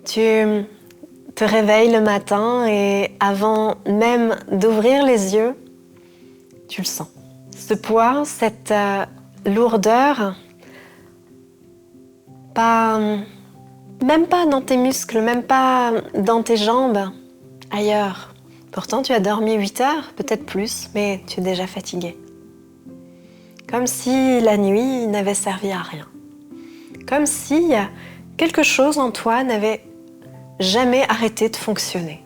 Tu te réveilles le matin et avant même d'ouvrir les yeux, tu le sens. Ce poids, cette lourdeur, même pas dans tes muscles, même pas dans tes jambes, ailleurs. Pourtant, tu as dormi 8 heures, peut-être plus, mais tu es déjà fatigué. Comme si la nuit n'avait servi à rien. Comme si quelque chose en toi n'avait jamais arrêté de fonctionner.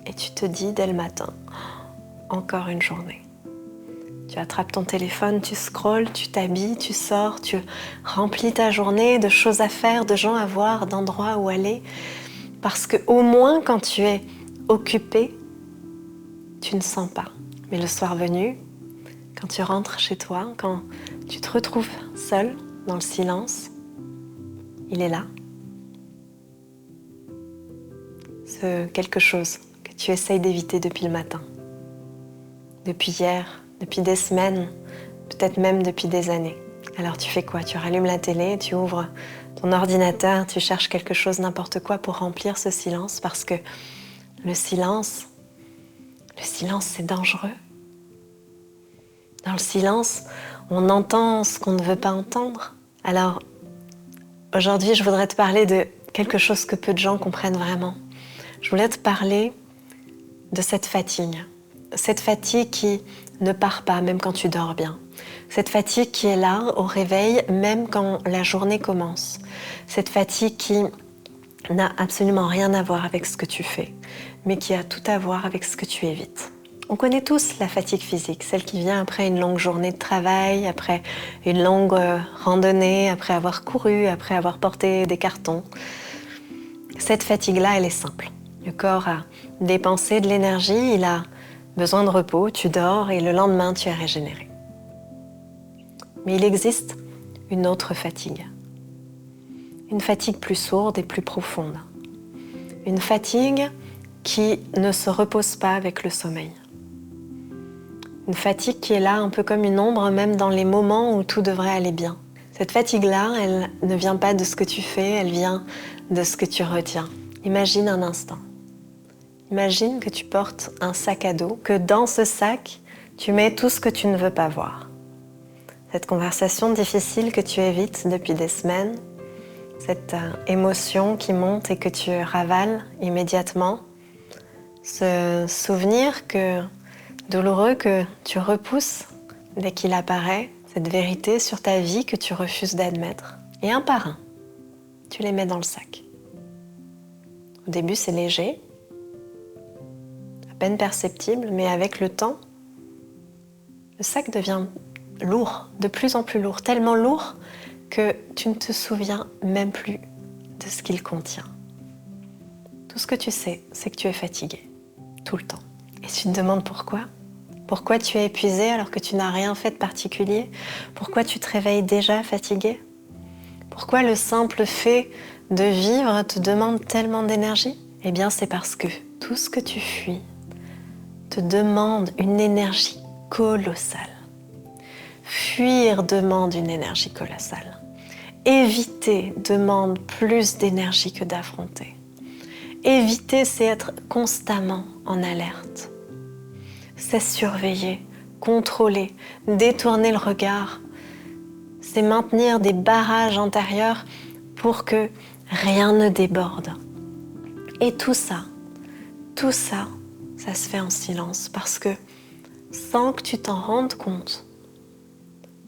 Et tu te dis dès le matin, encore une journée. Tu attrapes ton téléphone, tu scrolles, tu t'habilles, tu sors, tu remplis ta journée de choses à faire, de gens à voir, d'endroits où aller. Parce que au moins quand tu es occupé, tu ne sens pas. Mais le soir venu, quand tu rentres chez toi, quand tu te retrouves seul dans le silence, il est là. Ce quelque chose que tu essayes d'éviter depuis le matin, depuis hier, depuis des semaines, peut-être même depuis des années. Alors tu fais quoi? Tu rallumes la télé, tu ouvres ton ordinateur, tu cherches quelque chose, n'importe quoi pour remplir ce silence parce que le silence c'est dangereux. Dans le silence, on entend ce qu'on ne veut pas entendre. Alors aujourd'hui, je voudrais te parler de quelque chose que peu de gens comprennent vraiment. Je voulais te parler de cette fatigue qui ne part pas même quand tu dors bien. Cette fatigue qui est là au réveil même quand la journée commence. Cette fatigue qui n'a absolument rien à voir avec ce que tu fais, mais qui a tout à voir avec ce que tu évites. On connaît tous la fatigue physique, celle qui vient après une longue journée de travail, après une longue randonnée, après avoir couru, après avoir porté des cartons. Cette fatigue-là, elle est simple. Le corps a dépensé de l'énergie, il a besoin de repos, tu dors et le lendemain, tu es régénéré. Mais il existe une autre fatigue. Une fatigue plus sourde et plus profonde. Une fatigue qui ne se repose pas avec le sommeil. Une fatigue qui est là un peu comme une ombre, même dans les moments où tout devrait aller bien. Cette fatigue-là, elle ne vient pas de ce que tu fais, elle vient de ce que tu retiens. Imagine un instant. Imagine que tu portes un sac à dos, que dans ce sac, tu mets tout ce que tu ne veux pas voir. Cette conversation difficile que tu évites depuis des semaines, cette émotion qui monte et que tu ravales immédiatement, ce souvenir douloureux que tu repousses dès qu'il apparaît, cette vérité sur ta vie que tu refuses d'admettre. Et un par un, tu les mets dans le sac. Au début, c'est léger, à peine perceptible, mais avec le temps, le sac devient lourd, de plus en plus lourd, tellement lourd que tu ne te souviens même plus de ce qu'il contient. Tout ce que tu sais, c'est que tu es fatigué, tout le temps. Et tu te demandes pourquoi? Pourquoi tu es épuisé alors que tu n'as rien fait de particulier? Pourquoi tu te réveilles déjà fatigué? Pourquoi le simple fait de vivre te demande tellement d'énergie? Eh bien, c'est parce que tout ce que tu fuis te demande une énergie colossale. Fuir demande une énergie colossale. Éviter demande plus d'énergie que d'affronter. Éviter, c'est être constamment en alerte. C'est surveiller, contrôler, détourner le regard. C'est maintenir des barrages intérieurs pour que rien ne déborde. Et tout ça, ça se fait en silence parce que sans que tu t'en rendes compte,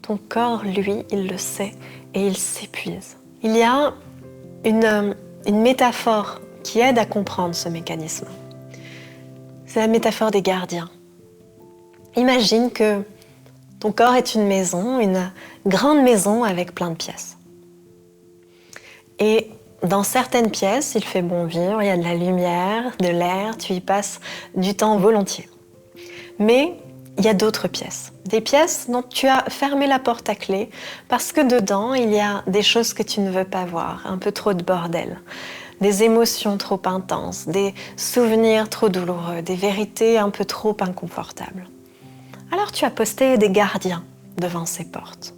ton corps, lui, il le sait et il s'épuise. Il y a une métaphore qui aide à comprendre ce mécanisme. C'est la métaphore des gardiens. Imagine que ton corps est une maison, une grande maison avec plein de pièces. Et dans certaines pièces, il fait bon vivre, il y a de la lumière, de l'air, tu y passes du temps volontiers. Mais il y a d'autres pièces. Des pièces dont tu as fermé la porte à clé parce que dedans, il y a des choses que tu ne veux pas voir, un peu trop de bordel, des émotions trop intenses, des souvenirs trop douloureux, des vérités un peu trop inconfortables. Alors tu as posté des gardiens devant ces portes.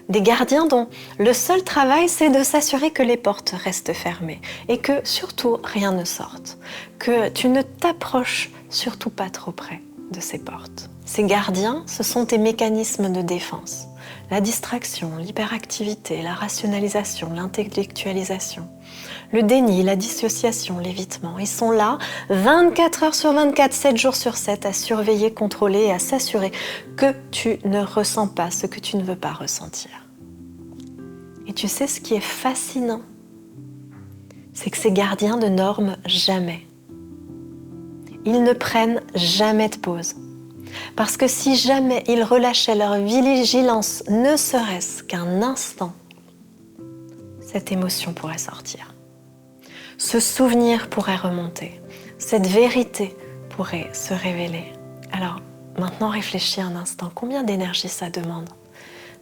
Des gardiens dont le seul travail, c'est de s'assurer que les portes restent fermées et que surtout rien ne sorte, que tu ne t'approches surtout pas trop près de ces portes. Ces gardiens, ce sont tes mécanismes de défense. La distraction, l'hyperactivité, la rationalisation, l'intellectualisation, le déni, la dissociation, l'évitement. Ils sont là 24 heures sur 24, 7 jours sur 7 à surveiller, contrôler et à s'assurer que tu ne ressens pas ce que tu ne veux pas ressentir. Et tu sais ce qui est fascinant, c'est que ces gardiens ne norment jamais. Ils ne prennent jamais de pause. Parce que si jamais ils relâchaient leur vigilance, ne serait-ce qu'un instant, cette émotion pourrait sortir. Ce souvenir pourrait remonter. Cette vérité pourrait se révéler. Alors, maintenant réfléchis un instant. Combien d'énergie ça demande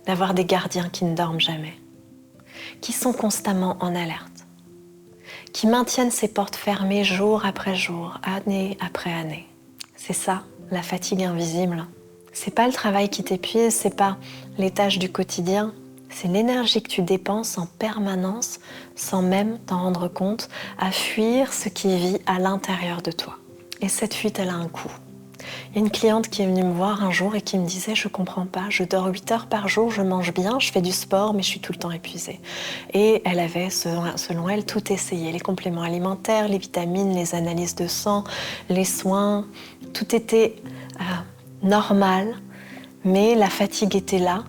d'avoir des gardiens qui ne dorment jamais, qui sont constamment en alerte, qui maintiennent ces portes fermées jour après jour, année après année. C'est ça, la fatigue invisible. C'est pas le travail qui t'épuise, c'est pas les tâches du quotidien, c'est l'énergie que tu dépenses en permanence sans même t'en rendre compte à fuir ce qui vit à l'intérieur de toi. Et cette fuite, elle a un coût. Il y a une cliente qui est venue me voir un jour et qui me disait « Je comprends pas, je dors 8 heures par jour, je mange bien, je fais du sport, mais je suis tout le temps épuisée. » Et elle avait, selon elle, tout essayé. Les compléments alimentaires, les vitamines, les analyses de sang, les soins, tout était normal, mais la fatigue était là,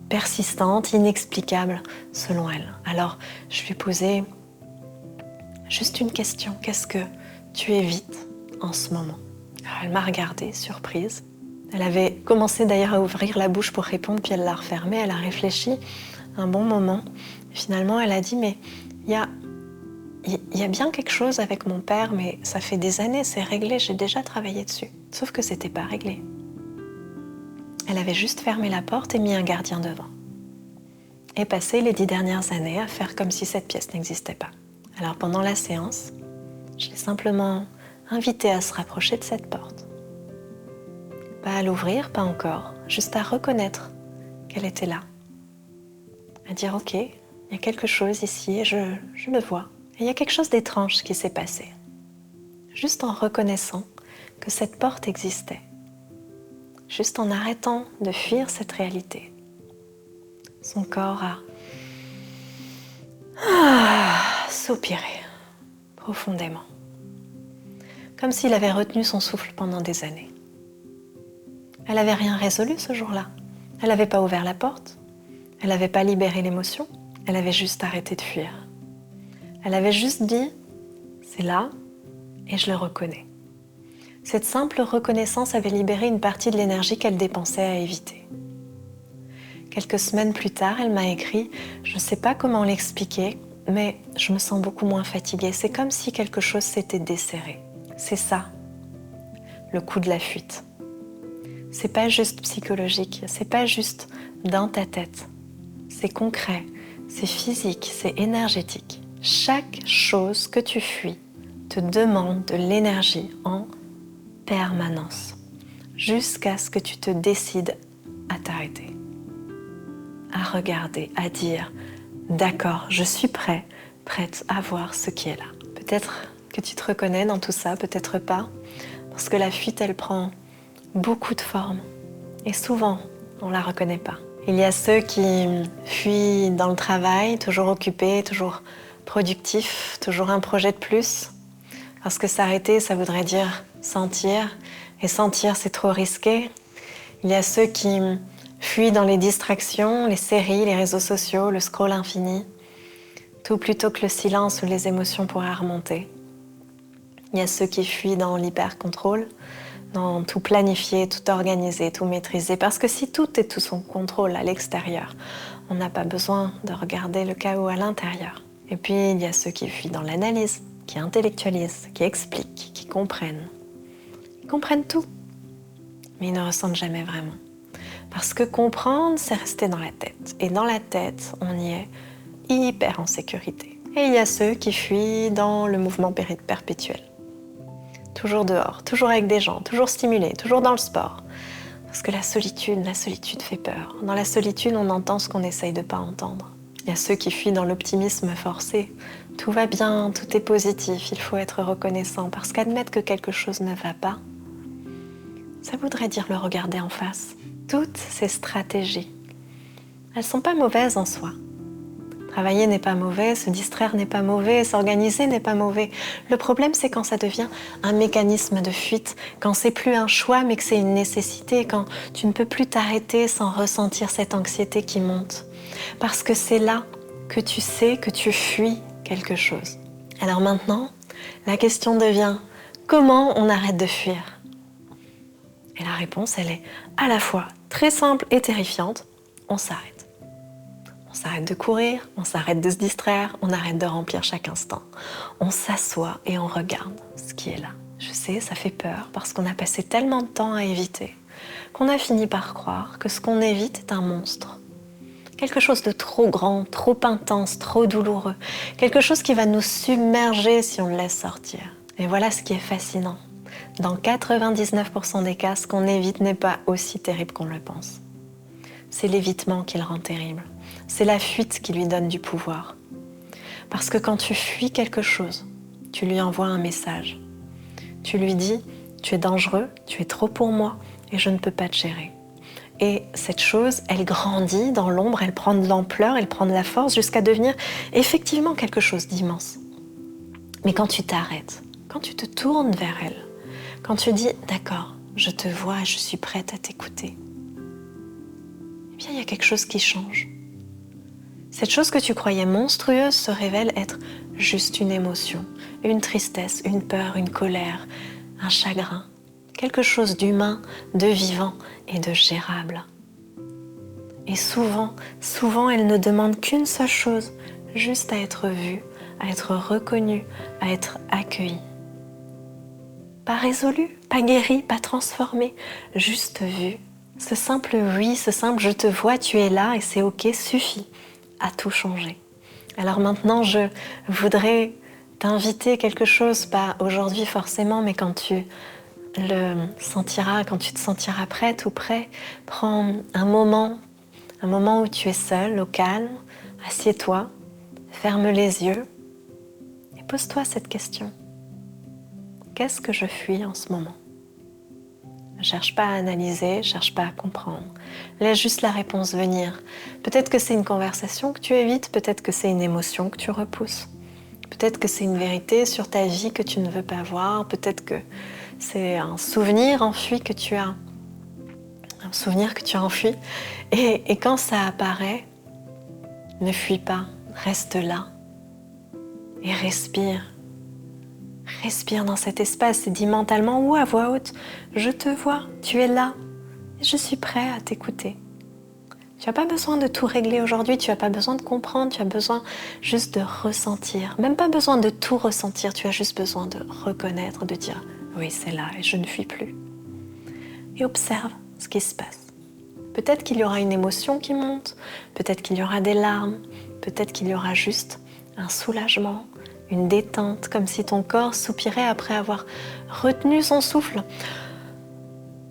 persistante, inexplicable, selon elle. Alors, je lui ai posé juste une question. Qu'est-ce que tu évites en ce moment ? Alors, elle m'a regardée, surprise. Elle avait commencé d'ailleurs à ouvrir la bouche pour répondre, puis elle l'a refermée. Elle a réfléchi un bon moment. Finalement, elle a dit, mais il y a bien quelque chose avec mon père, mais ça fait des années, c'est réglé, j'ai déjà travaillé dessus. Sauf que c'était pas réglé. Elle avait juste fermé la porte et mis un gardien devant. Et passé les 10 dernières années à faire comme si cette pièce n'existait pas. Alors pendant la séance, je l'ai simplement invitée à se rapprocher de cette porte. Pas à l'ouvrir, pas encore, juste à reconnaître qu'elle était là. À dire ok, il y a quelque chose ici et je le vois. Et il y a quelque chose d'étrange qui s'est passé. Juste en reconnaissant que cette porte existait. Juste en arrêtant de fuir cette réalité. Son corps a soupiré profondément. Comme s'il avait retenu son souffle pendant des années. Elle n'avait rien résolu ce jour-là. Elle n'avait pas ouvert la porte. Elle n'avait pas libéré l'émotion. Elle avait juste arrêté de fuir. Elle avait juste dit « c'est là et je le reconnais ». Cette simple reconnaissance avait libéré une partie de l'énergie qu'elle dépensait à éviter. Quelques semaines plus tard, elle m'a écrit « Je ne sais pas comment l'expliquer, mais je me sens beaucoup moins fatiguée. C'est comme si quelque chose s'était desserré. » C'est ça, le coup de la fuite. C'est pas juste psychologique, c'est pas juste dans ta tête. C'est concret, c'est physique, c'est énergétique. Chaque chose que tu fuis te demande de l'énergie en permanence, jusqu'à ce que tu te décides à t'arrêter, à regarder, à dire « D'accord, je suis prête à voir ce qui est là. » Peut-être que tu te reconnais dans tout ça, peut-être pas, parce que la fuite, elle prend beaucoup de formes, et souvent, on la reconnaît pas. Il y a ceux qui fuient dans le travail, toujours occupés, toujours productifs, toujours un projet de plus, parce que s'arrêter, ça voudrait dire sentir, et sentir, c'est trop risqué. Il y a ceux qui fuient dans les distractions, les séries, les réseaux sociaux, le scroll infini, tout plutôt que le silence où les émotions pourraient remonter. Il y a ceux qui fuient dans l'hyper-contrôle, dans tout planifier, tout organiser, tout maîtriser. Parce que si tout est sous son contrôle à l'extérieur, on n'a pas besoin de regarder le chaos à l'intérieur. Et puis, il y a ceux qui fuient dans l'analyse, qui intellectualisent, qui expliquent, qui comprennent. Ils comprennent tout, mais ils ne ressentent jamais vraiment. Parce que comprendre, c'est rester dans la tête. Et dans la tête, on y est hyper en sécurité. Et il y a ceux qui fuient dans le mouvement perpétuel. Toujours dehors, toujours avec des gens, toujours stimulés, toujours dans le sport. Parce que la solitude fait peur. Dans la solitude, on entend ce qu'on essaye de ne pas entendre. Il y a ceux qui fuient dans l'optimisme forcé. Tout va bien, tout est positif, il faut être reconnaissant. Parce qu'admettre que quelque chose ne va pas, ça voudrait dire le regarder en face. Toutes ces stratégies, elles ne sont pas mauvaises en soi. Travailler n'est pas mauvais, se distraire n'est pas mauvais, s'organiser n'est pas mauvais. Le problème, c'est quand ça devient un mécanisme de fuite, quand c'est plus un choix, mais que c'est une nécessité, quand tu ne peux plus t'arrêter sans ressentir cette anxiété qui monte. Parce que c'est là que tu sais que tu fuis quelque chose. Alors maintenant, la question devient, comment on arrête de fuir ? Et la réponse, elle est à la fois très simple et terrifiante, on s'arrête. On s'arrête de courir, on s'arrête de se distraire, on arrête de remplir chaque instant. On s'assoit et on regarde ce qui est là. Je sais, ça fait peur parce qu'on a passé tellement de temps à éviter qu'on a fini par croire que ce qu'on évite est un monstre. Quelque chose de trop grand, trop intense, trop douloureux. Quelque chose qui va nous submerger si on le laisse sortir. Et voilà ce qui est fascinant. Dans 99% des cas, ce qu'on évite n'est pas aussi terrible qu'on le pense. C'est l'évitement qui le rend terrible. C'est la fuite qui lui donne du pouvoir. Parce que quand tu fuis quelque chose, tu lui envoies un message. Tu lui dis, tu es dangereux, tu es trop pour moi et je ne peux pas te gérer. Et cette chose, elle grandit dans l'ombre, elle prend de l'ampleur, elle prend de la force jusqu'à devenir effectivement quelque chose d'immense. Mais quand tu t'arrêtes, quand tu te tournes vers elle, quand tu dis « D'accord, je te vois, je suis prête à t'écouter », eh bien, il y a quelque chose qui change. Cette chose que tu croyais monstrueuse se révèle être juste une émotion, une tristesse, une peur, une colère, un chagrin, quelque chose d'humain, de vivant et de gérable. Et souvent, elle ne demande qu'une seule chose, juste à être vue, à être reconnue, à être accueillie. Pas résolue, pas guérie, pas transformée, juste vue. Ce simple oui, ce simple je te vois, tu es là et c'est ok, suffit à tout changer. Alors maintenant, je voudrais t'inviter quelque chose, pas aujourd'hui forcément, mais quand tu le sentiras, quand tu te sentiras prête ou prêt, prends un moment où tu es seul, au calme, assieds-toi, ferme les yeux et pose-toi cette question. Qu'est-ce que je fuis en ce moment ? Ne cherche pas à analyser, ne cherche pas à comprendre. Laisse juste la réponse venir. Peut-être que c'est une conversation que tu évites, peut-être que c'est une émotion que tu repousses. Peut-être que c'est une vérité sur ta vie que tu ne veux pas voir, peut-être que c'est un souvenir enfui que tu as, un souvenir que tu as enfui. Et quand ça apparaît, ne fuis pas, reste là et respire. Respire dans cet espace et dis mentalement ou à voix haute, je te vois, tu es là, et je suis prêt à t'écouter. Tu n'as pas besoin de tout régler aujourd'hui, tu n'as pas besoin de comprendre, tu as besoin juste de ressentir. Même pas besoin de tout ressentir, tu as juste besoin de reconnaître, de dire oui c'est là et je ne fuis plus. Et observe ce qui se passe. Peut-être qu'il y aura une émotion qui monte, peut-être qu'il y aura des larmes, peut-être qu'il y aura juste un soulagement, une détente, comme si ton corps soupirait après avoir retenu son souffle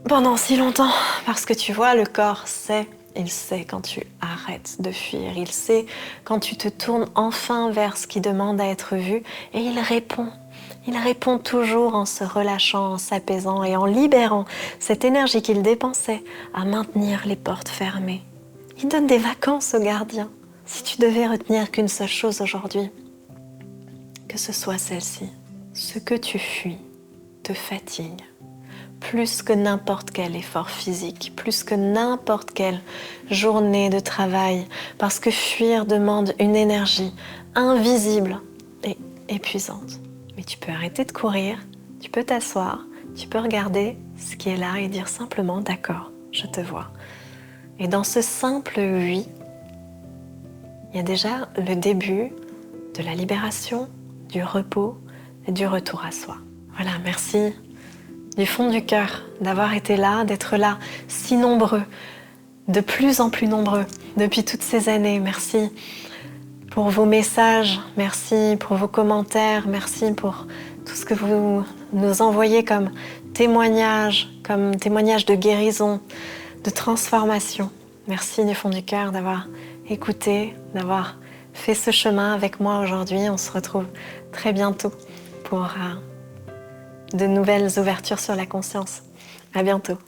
pendant si longtemps. Parce que tu vois, le corps sait, il sait quand tu arrêtes de fuir, il sait quand tu te tournes enfin vers ce qui demande à être vu et il répond. Il répond toujours en se relâchant, en s'apaisant et en libérant cette énergie qu'il dépensait à maintenir les portes fermées. Il donne des vacances aux gardiens. Si tu devais retenir qu'une seule chose aujourd'hui, que ce soit celle-ci, ce que tu fuis te fatigue, plus que n'importe quel effort physique, plus que n'importe quelle journée de travail, parce que fuir demande une énergie invisible et épuisante. Mais tu peux arrêter de courir, tu peux t'asseoir, tu peux regarder ce qui est là et dire simplement « d'accord, je te vois ». Et dans ce simple « oui », il y a déjà le début de la libération, du repos et du retour à soi. Voilà, merci du fond du cœur d'avoir été là, d'être là, si nombreux, de plus en plus nombreux depuis toutes ces années. Merci pour vos messages, merci pour vos commentaires, merci pour tout ce que vous nous envoyez comme témoignage, comme témoignage de guérison, de transformation. Merci du fond du cœur d'avoir écouté, d'avoir fait ce chemin avec moi aujourd'hui. On se retrouve très bientôt pour de nouvelles ouvertures sur la conscience. À bientôt.